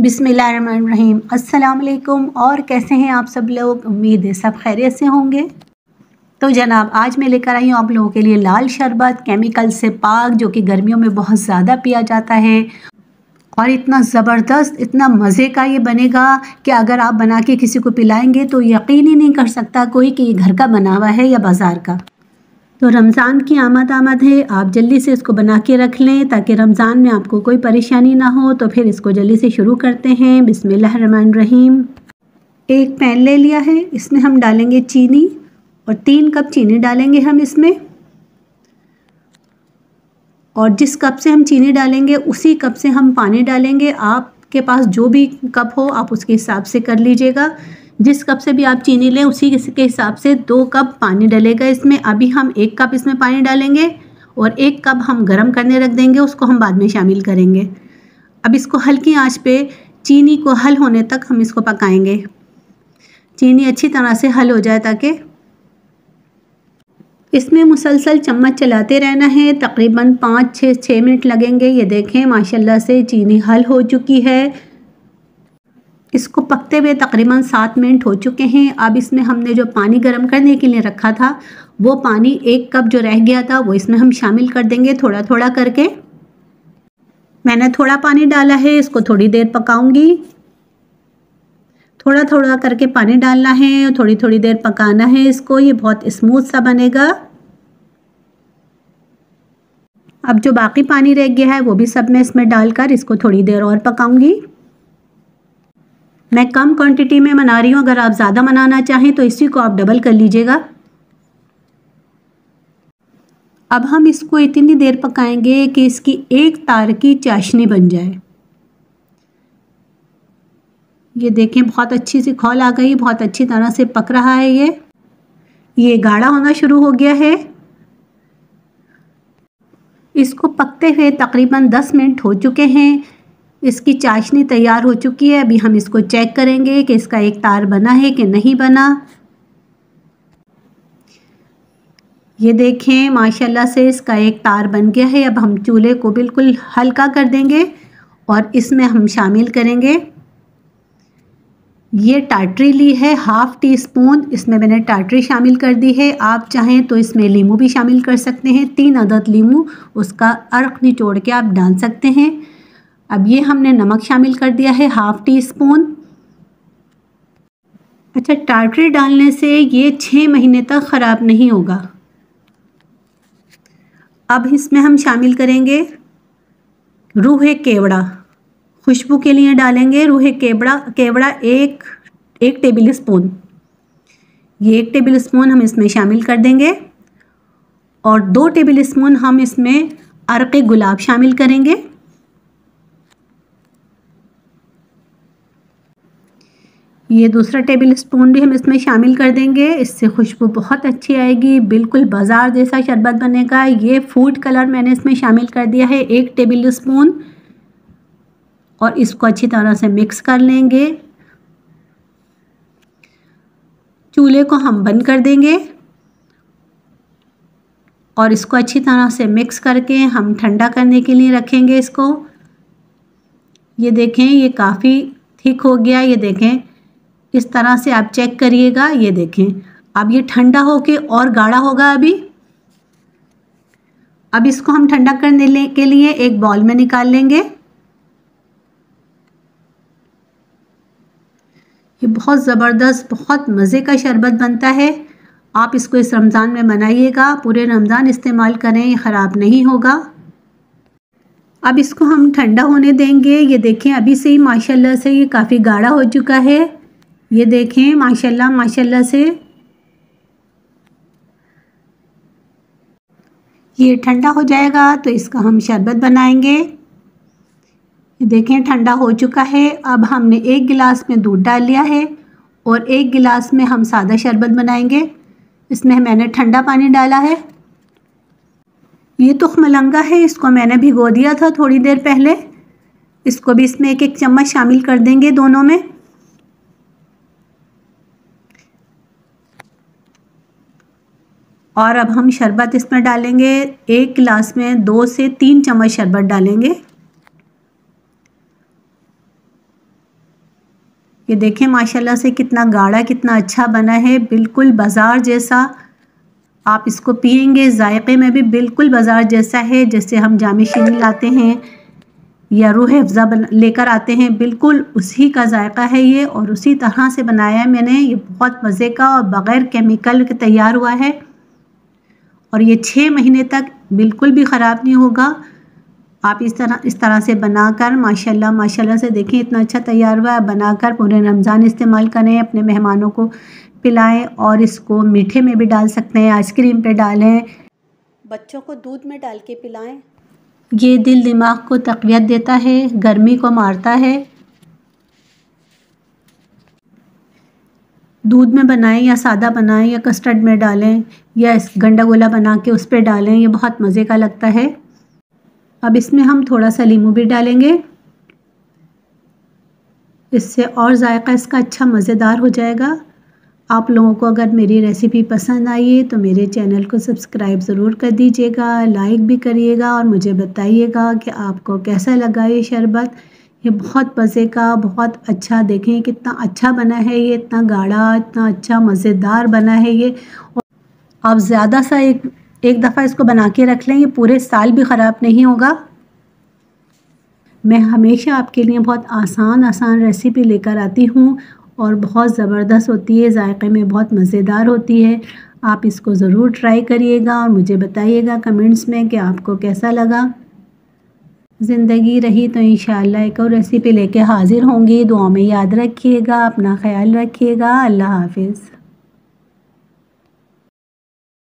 बिस्मिल्लाहिर्रहमानिर्रहीम। अस्सलाम वालेकुम। और कैसे हैं आप सब लोग? उम्मीद है सब खैरियत से होंगे। तो जनाब, आज मैं लेकर आई हूँ आप लोगों के लिए लाल शरबत, केमिकल से पाक, जो कि गर्मियों में बहुत ज़्यादा पिया जाता है और इतना ज़बरदस्त, इतना मज़े का ये बनेगा कि अगर आप बना के किसी को पिलाएंगे तो यकीन ही नहीं कर सकता कोई कि ये घर का बना हुआ है या बाज़ार का। तो रमज़ान की आमद है, आप जल्दी से इसको बना के रख लें ताकि रमज़ान में आपको कोई परेशानी ना हो। तो फिर इसको जल्दी से शुरू करते हैं। बिस्मिल्लाहिर्रहमानिर्रहीम। एक पैन ले लिया है, इसमें हम डालेंगे चीनी और 3 कप चीनी डालेंगे हम इसमें। और जिस कप से हम चीनी डालेंगे उसी कप से हम पानी डालेंगे। आपके पास जो भी कप हो आप उसके हिसाब से कर लीजिएगा। जिस कप से भी आप चीनी लें उसी के हिसाब से 2 कप पानी डलेगा इसमें। अभी हम 1 कप इसमें पानी डालेंगे और 1 कप हम गरम करने रख देंगे, उसको हम बाद में शामिल करेंगे। अब इसको हल्की आंच पे चीनी को हल होने तक हम इसको पकाएंगे। चीनी अच्छी तरह से हल हो जाए ताकि इसमें मुसलसल चम्मच चलाते रहना है। तकरीबन 5-6 मिनट लगेंगे। ये देखें माशाल्लाह से चीनी हल हो चुकी है। इसको पकते हुए तकरीबन 7 मिनट हो चुके हैं। अब इसमें हमने जो पानी गर्म करने के लिए रखा था वो पानी 1 कप जो रह गया था वो इसमें हम शामिल कर देंगे थोड़ा थोड़ा करके। मैंने थोड़ा पानी डाला है, इसको थोड़ी देर पकाऊंगी। थोड़ा थोड़ा करके पानी डालना है और थोड़ी थोड़ी देर पकाना है इसको। ये बहुत स्मूथ सा बनेगा। अब जो बाकी पानी रह गया है वो भी सब मैं इसमें डालकर इसको थोड़ी देर और पकाऊंगी। मैं कम क्वांटिटी में बना रही हूँ, अगर आप ज़्यादा बनाना चाहें तो इसी को आप डबल कर लीजिएगा। अब हम इसको इतनी देर पकाएंगे कि इसकी एक तार की चाशनी बन जाए। ये देखें बहुत अच्छी सी खौल आ गई, बहुत अच्छी तरह से पक रहा है। ये गाढ़ा होना शुरू हो गया है। इसको पकते हुए तकरीबन 10 मिनट हो चुके हैं। इसकी चाशनी तैयार हो चुकी है। अभी हम इसको चेक करेंगे कि इसका एक तार बना है कि नहीं बना। ये देखें माशाल्लाह से इसका एक तार बन गया है। अब हम चूल्हे को बिल्कुल हल्का कर देंगे और इसमें हम शामिल करेंगे ये टाटरी ली है 1/2 टीस्पून। इसमें मैंने टाटरी शामिल कर दी है। आप चाहें तो इसमें लींबू भी शामिल कर सकते हैं। 3 अदद लींबू, उसका अर्क निचोड़ के आप डाल सकते हैं। अब ये हमने नमक शामिल कर दिया है 1/2 टीस्पून। अच्छा, टाटरी डालने से ये 6 महीने तक ख़राब नहीं होगा। अब इसमें हम शामिल करेंगे रूहे केवड़ा। खुशबू के लिए डालेंगे रूहे केवड़ा 1 टेबल स्पून। ये 1 टेबल स्पून हम इसमें शामिल कर देंगे और 2 टेबल स्पून हम इसमें अर्क़ गुलाब शामिल करेंगे। ये दूसरा टेबल स्पून भी हम इसमें शामिल कर देंगे। इससे खुशबू बहुत अच्छी आएगी, बिल्कुल बाज़ार जैसा शरबत बनेगा। ये फूड कलर मैंने इसमें शामिल कर दिया है 1 टेबल स्पून और इसको अच्छी तरह से मिक्स कर लेंगे। चूल्हे को हम बंद कर देंगे और इसको अच्छी तरह से मिक्स करके हम ठंडा करने के लिए रखेंगे इसको। ये देखें ये काफ़ी थिक हो गया। ये देखें इस तरह से आप चेक करिएगा। ये देखें अब ये ठंडा होके और गाढ़ा होगा अभी। अब इसको हम ठंडा करने के लिए एक बाउल में निकाल लेंगे। ये बहुत ज़बरदस्त, बहुत मज़े का शरबत बनता है। आप इसको इस रमज़ान में बनाइएगा, पूरे रमज़ान इस्तेमाल करें, ये ख़राब नहीं होगा। अब इसको हम ठंडा होने देंगे। ये देखें अभी से ही माशाल्लाह से ये काफ़ी गाढ़ा हो चुका है। ये देखें माशाल्लाह से ये ठंडा हो जाएगा तो इसका हम शरबत बनाएंगे। ये देखें ठंडा हो चुका है। अब हमने 1 गिलास में दूध डाल लिया है और 1 गिलास में हम सादा शरबत बनाएंगे। इसमें मैंने ठंडा पानी डाला है। ये तुखमलंगा है, इसको मैंने भिगो दिया था थोड़ी देर पहले। इसको भी इसमें 1-1 चम्मच शामिल कर देंगे दोनों में। और अब हम शरबत इसमें डालेंगे। 1 गिलास में 2 से 3 चम्मच शरबत डालेंगे। ये देखें माशाल्लाह से कितना गाढ़ा, कितना अच्छा बना है, बिल्कुल बाज़ार जैसा। आप इसको पिएंगे, जायक़े में भी बिल्कुल बाज़ार जैसा है, जैसे हम जाम शीनी लाते हैं या रूह अफ़ज़ा लेकर आते हैं, बिल्कुल उसी का जायका है ये, और उसी तरह से बनाया है मैंने। ये बहुत मज़े का और बग़ैर केमिकल के तैयार हुआ है, और ये 6 महीने तक बिल्कुल भी ख़राब नहीं होगा। आप इस तरह से बनाकर माशाल्लाह से देखें इतना अच्छा तैयार हुआ है। बनाकर पूरे रमज़ान इस्तेमाल करें, अपने मेहमानों को पिलाएं, और इसको मीठे में भी डाल सकते हैं, आइसक्रीम पे डालें, बच्चों को दूध में डाल के पिलाएं। ये दिल दिमाग को तक़वियत देता है, गर्मी को मारता है। दूध में बनाएं या सादा बनाएं या कस्टर्ड में डालें या गंडा गोला बना के उस पर डालें, ये बहुत मज़े का लगता है। अब इसमें हम थोड़ा सा नींबू भी डालेंगे, इससे और जायका इसका अच्छा मज़ेदार हो जाएगा। आप लोगों को अगर मेरी रेसिपी पसंद आई है तो मेरे चैनल को सब्सक्राइब ज़रूर कर दीजिएगा, लाइक भी करिएगा, और मुझे बताइएगा कि आपको कैसा लगा ये शरबत। ये बहुत मज़े का, बहुत अच्छा, देखें कितना अच्छा बना है ये, इतना गाढ़ा, इतना अच्छा मज़ेदार बना है ये। और आप ज़्यादा सा एक दफ़ा इसको बना के रख लें, ये पूरे साल भी ख़राब नहीं होगा। मैं हमेशा आपके लिए बहुत आसान रेसिपी लेकर आती हूँ, और बहुत ज़बरदस्त होती है, जायक़े में बहुत मज़ेदार होती है। आप इसको ज़रूर ट्राई करिएगा और मुझे बताइएगा कमेंट्स में कि आपको कैसा लगा। ज़िंदगी रही तो इंशाअल्लाह एक और रेसिपी लेके हाज़िर होंगी। दुआ में याद रखिएगा, अपना ख्याल रखिएगा। अल्लाह हाफ़िज़।